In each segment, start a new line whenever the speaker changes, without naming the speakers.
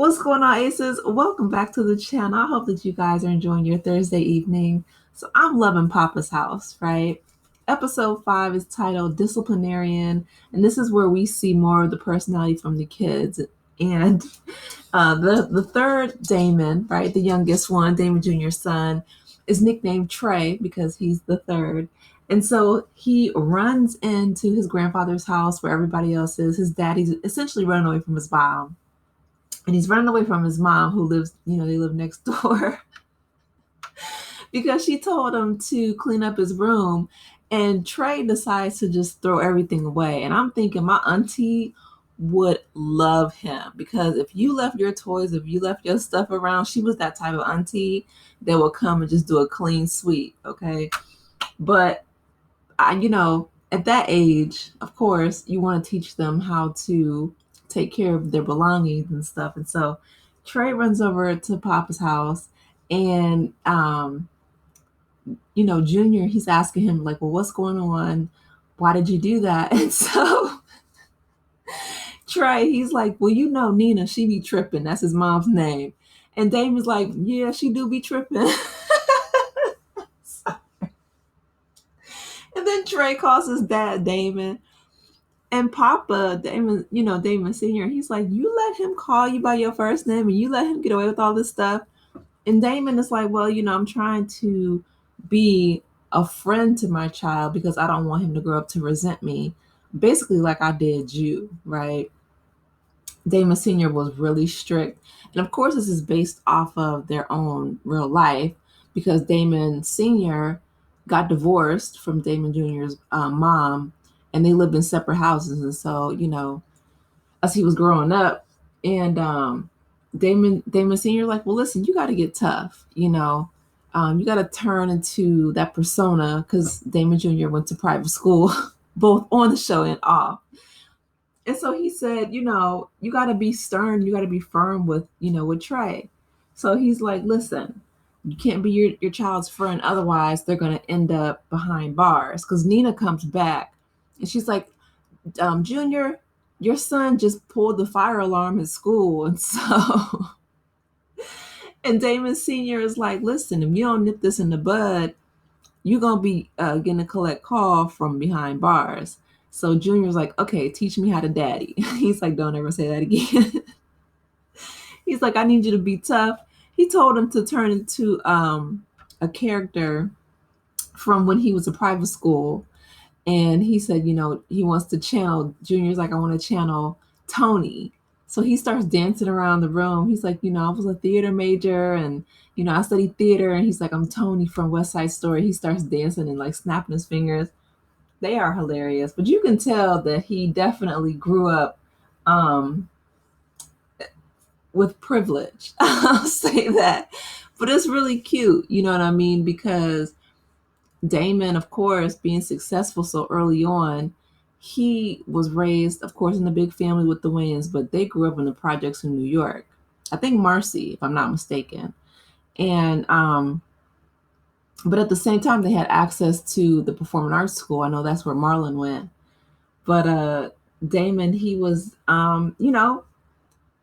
What's going on, Aces? Welcome back to the channel. I hope that you guys are enjoying your Thursday evening. So I'm loving Papa's house, right? Episode 5 is titled Disciplinarian, and this is where we see more of the personality from the kids. And the third Damon, right, the youngest one, Damon Jr.'s son, is nicknamed Trey because he's the third. And so he runs into his grandfather's house where everybody else is. His daddy's essentially running away from his mom, and he's running away from his mom who lives, they live next door because she told him to clean up his room. And Trey decides to just throw everything away. And I'm thinking my auntie would love him because if you left your toys, if you left your stuff around, she was that type of auntie that would come and just do a clean sweep. Okay. But at that age, of course, you want to teach them how to take care of their belongings and stuff. And so Trey runs over to Papa's house, and Junior, he's asking him like, well, what's going on? Why did you do that? And so Trey, he's like, well, Nina, she be tripping. That's his mom's name. And Damon's like, yeah, she do be tripping. And then Trey calls his dad Damon. And Poppa, Damon Sr., he's like, you let him call you by your first name and you let him get away with all this stuff. And Damon is like, well, I'm trying to be a friend to my child because I don't want him to grow up to resent me. Basically, like I did you, right? Damon Sr. was really strict. And of course, this is based off of their own real life because Damon Sr. got divorced from Damon Jr.'s mom, and they lived in separate houses. And so, as he was growing up, and Damon Sr. like, well, listen, you got to get tough, you got to turn into that persona because Damon Jr. went to private school, both on the show and off. And so he said, you got to be stern, you got to be firm with, with Trey. So he's like, listen, you can't be your child's friend. Otherwise, they're going to end up behind bars. Because Nina comes back and she's like, Junior, your son just pulled the fire alarm at school. And so, and Damon Sr. is like, listen, if you don't nip this in the bud, you're going to be getting a collect call from behind bars. So Junior's like, okay, teach me how to daddy. He's like, don't ever say that again. He's like, I need you to be tough. He told him to turn into a character from when he was a private school. And he said, he wants to channel, Junior's like, I want to channel Tony. So he starts dancing around the room. He's like, I was a theater major and, I studied theater. And he's like, I'm Tony from West Side Story. He starts dancing and like snapping his fingers. They are hilarious. But you can tell that he definitely grew up with privilege. I'll say that. But it's really cute, you know what I mean? Because Damon, of course, being successful so early on, he was raised, of course, in a big family with the Wayans, but they grew up in the projects in New York. I think Marcy, if I'm not mistaken. And but at the same time, they had access to the performing arts school. I know that's where Marlon went. But Damon, he was,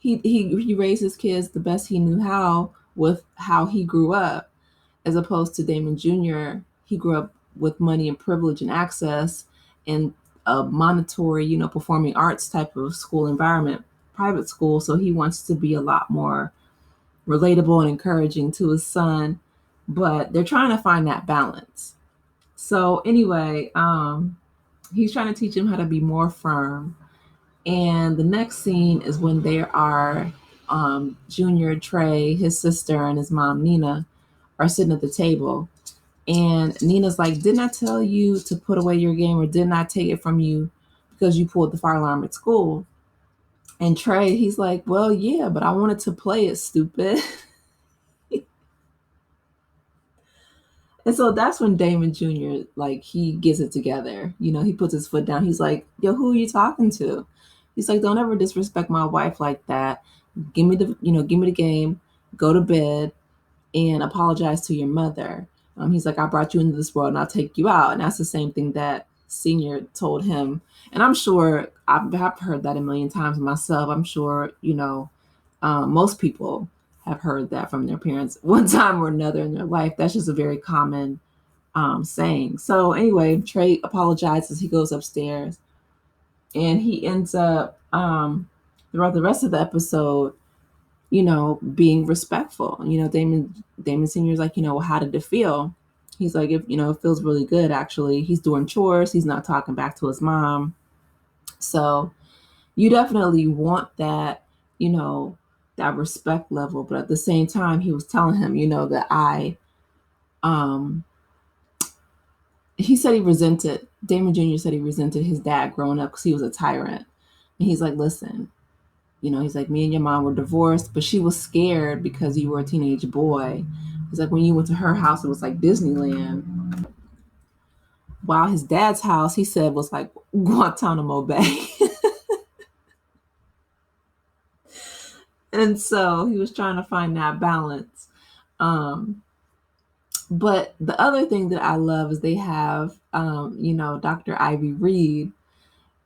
he raised his kids the best he knew how with how he grew up, as opposed to Damon Jr. He grew up with money and privilege and access in a monetary, performing arts type of school environment, private school. So he wants to be a lot more relatable and encouraging to his son, but they're trying to find that balance. So anyway, he's trying to teach him how to be more firm. And the next scene is when they are Junior, Trey, his sister, and his mom, Nina, are sitting at the table. And Nina's like, didn't I tell you to put away your game, or didn't I take it from you because you pulled the fire alarm at school? And Trey, he's like, well, yeah, but I wanted to play it, stupid. And so that's when Damon Jr., like, he gets it together. He puts his foot down. He's like, yo, who are you talking to? He's like, don't ever disrespect my wife like that. Give me the game, go to bed, and apologize to your mother. He's like, I brought you into this world and I'll take you out. And that's the same thing that Senior told him. And I'm sure I've heard that a million times myself. I'm sure, Most people have heard that from their parents one time or another in their life. That's just a very common saying. So anyway, Trey apologizes. He goes upstairs, and he ends up throughout the rest of the episode, being respectful. Damon Sr. is like, well, how did it feel? He's like, if it feels really good, actually. He's doing chores. He's not talking back to his mom. So you definitely want that, that respect level. But at the same time, he was telling him, that he said Damon Jr. said he resented his dad growing up because he was a tyrant. And he's like, listen, he's like, me and your mom were divorced, but she was scared because you were a teenage boy. He's like, when you went to her house, it was like Disneyland. While his dad's house, he said, was like Guantanamo Bay. And so he was trying to find that balance. But the other thing that I love is they have, Dr. Ivy Reed,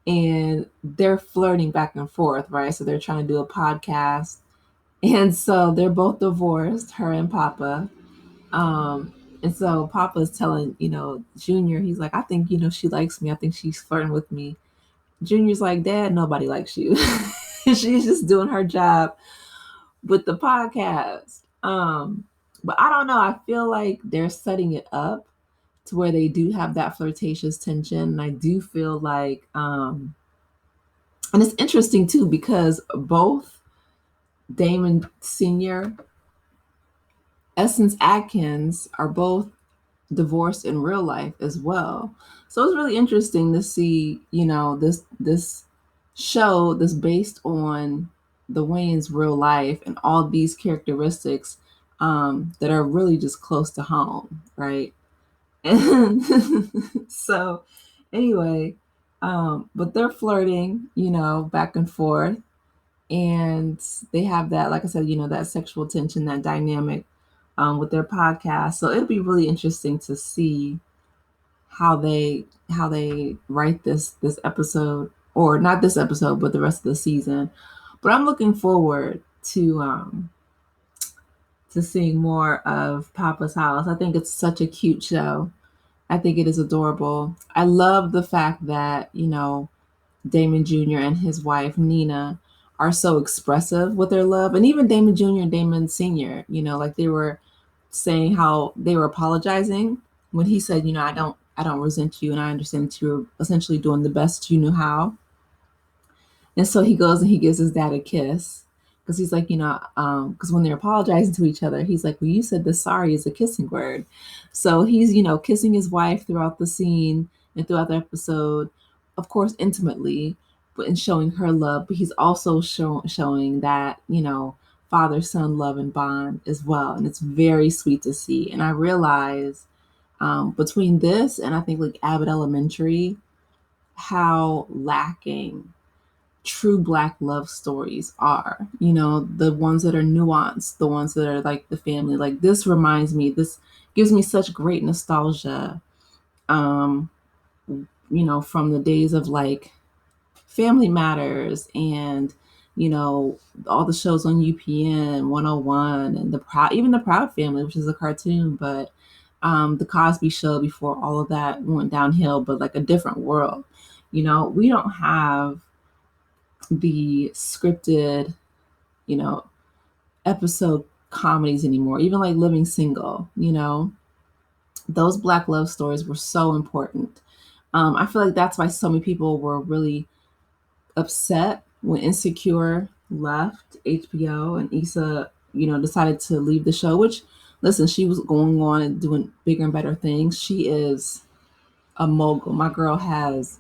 and they're flirting back and forth, right? So they're trying to do a podcast. And so they're both divorced, her and Poppa. And so Papa's telling, Junior, he's like, I think, she likes me. I think she's flirting with me. Junior's like, Dad, nobody likes you. She's just doing her job with the podcast. But I don't know. I feel like they're setting it up to where they do have that flirtatious tension. And I do feel like, and it's interesting too, because both Damon Sr., Essence Atkins are both divorced in real life as well. So it's really interesting to see, this show that's based on the Wayans' real life and all these characteristics that are really just close to home, right? And so anyway, but they're flirting, back and forth. And they have that, like I said, that sexual tension, that dynamic with their podcast. So it'll be really interesting to see how they write this episode, or not this episode, but the rest of the season. But I'm looking forward to seeing more of Papa's House. I think it's such a cute show. I think it is adorable. I love the fact that, Damon Jr. and his wife, Nina, are so expressive with their love. And even Damon Jr. and Damon Sr., like they were saying how they were apologizing when he said, I don't resent you, and I understand that you're essentially doing the best you knew how. And so he goes and he gives his dad a kiss, because he's like, because when they're apologizing to each other, he's like, well, you said the sorry is a kissing word. So he's, kissing his wife throughout the scene and throughout the episode, of course, intimately, but in showing her love. But he's also showing that, father-son love and bond as well. And it's very sweet to see. And I realize between this and I think like Abbott Elementary, how lacking true Black love stories are, the ones that are nuanced, the ones that are like the family. Like this gives me such great nostalgia, from the days of like Family Matters and, all the shows on UPN 101 and even the Proud Family, which is a cartoon, but the Cosby Show before all of that went downhill, but like a different world. We don't have the scripted, episode comedies anymore. Even like Living Single, those Black love stories were so important. I feel like that's why so many people were really upset when Insecure left HBO and Issa, decided to leave the show, which, listen, she was going on and doing bigger and better things. She is a mogul. My girl has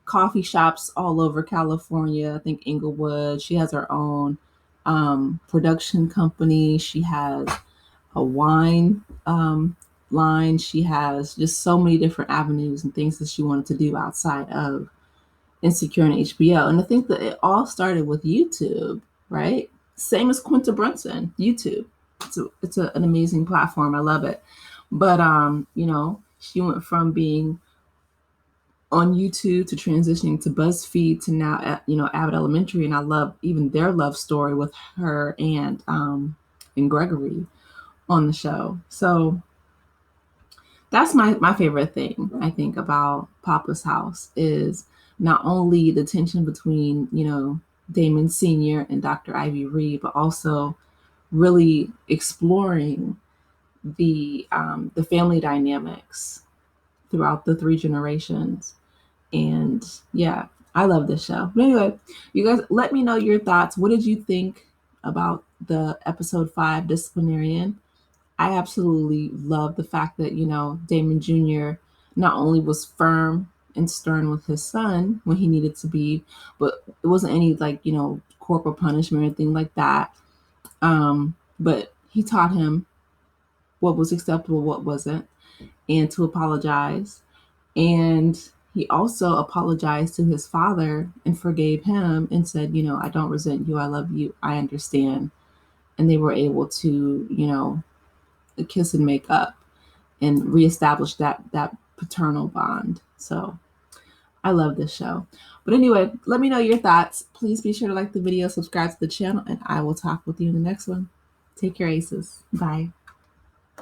coffee shops all over California, I think Inglewood. She has her own production company. She has a wine line. She has just so many different avenues and things that she wanted to do outside of Insecure and HBO. And I think that it all started with YouTube, right? Same as Quinta Brunson, YouTube. It's an amazing platform. I love it. But, she went from being on YouTube to transitioning to BuzzFeed to now at, Abbott Elementary, and I love even their love story with her and Gregory on the show. So that's my favorite thing, I think, about Poppa's house is not only the tension between, Damon Sr. and Dr. Ivy Reed, but also really exploring the family dynamics throughout the three generations. And yeah, I love this show. But anyway, you guys, let me know your thoughts. What did you think about the episode 5 Disciplinarian? I absolutely love the fact that, Damon Jr. not only was firm and stern with his son when he needed to be, but it wasn't any corporal punishment or anything like that. But he taught him what was acceptable, what wasn't, and to apologize. And he also apologized to his father and forgave him and said, I don't resent you. I love you. I understand. And they were able to, kiss and make up and reestablish that paternal bond. So I love this show. But anyway, let me know your thoughts. Please be sure to like the video, subscribe to the channel, and I will talk with you in the next one. Take care, Aces. Bye.